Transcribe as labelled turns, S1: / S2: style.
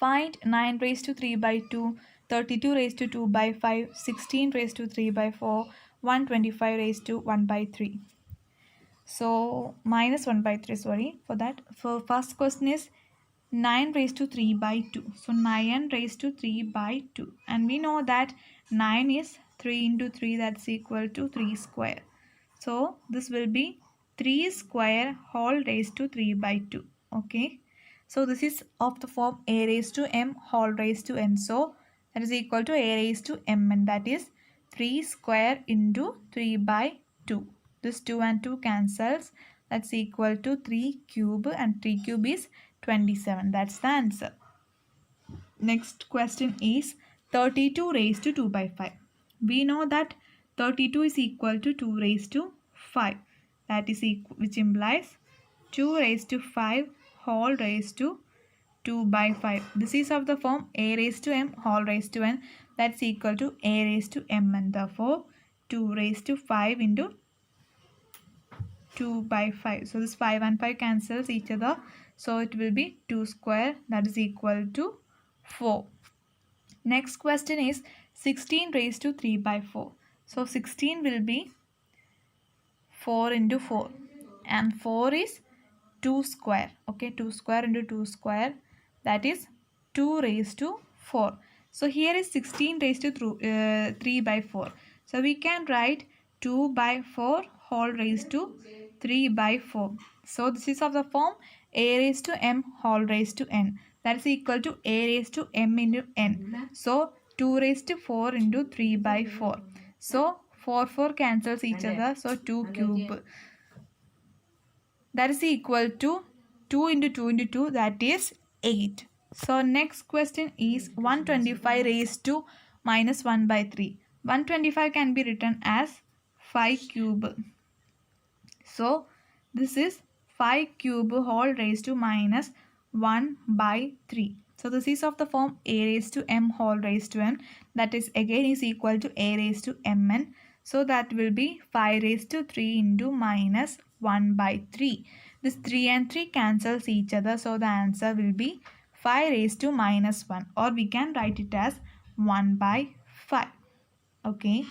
S1: Find 9 raised to 3 by 2, 32 raised to 2 by 5, 16 raised to 3 by 4, 125 raised to 1 by 3. So minus 1 by 3, sorry for that. For first question is 9 raised to 3 by 2. So 9 raised to 3 by 2. And we know that 9 is 3 into 3, that's equal to 3 square. So this will be 3 square whole raised to 3 by 2. Okay. So this is of the form a raised to m whole raised to n. So that is equal to a raised to mn, that is 3 square into 3 by 2. This 2 and 2 cancels. That's equal to 3 cube, and 3 cube is 27. That's the answer. Next question is 32 raised to 2 by 5. We know that 32 is equal to 2 raised to 5. That is which implies 2 raised to 5 whole raised to 2 by 5. This is of the form a raised to m whole raised to n. That's equal to a raised to m, and therefore 2 raised to 5 into 2 by 5. So this 5 and 5 cancels each other. So it will be 2 square, that is equal to 4. Next question is 16 raised to 3 by 4. So 16 will be 4 into 4. And 4 is 2 square. Okay, 2 square into 2 square, that is 2 raised to 4. So here is 16 raised to 3 by 4. So we can write 2 by 4 whole raised to 3 by 4. So this is of the form a raised to m whole raised to n. That is equal to a raised to m into n. So 2 raised to 4 into 3 by 4. So 4 cancels each other. So 2 cube. That is equal to 2 into 2 into 2, that is 8. So next question is 125 raised to minus 1 by 3. 125 can be written as 5 cube. So this is 5 cube whole raised to minus 1 by 3. So this is of the form a raised to m whole raised to n. That is again is equal to a raised to mn. So that will be 5 raised to 3 into minus 1 by 3. This 3 and 3 cancels each other. So the answer will be 5 raised to minus 1, or we can write it as 1 by 5. Okay.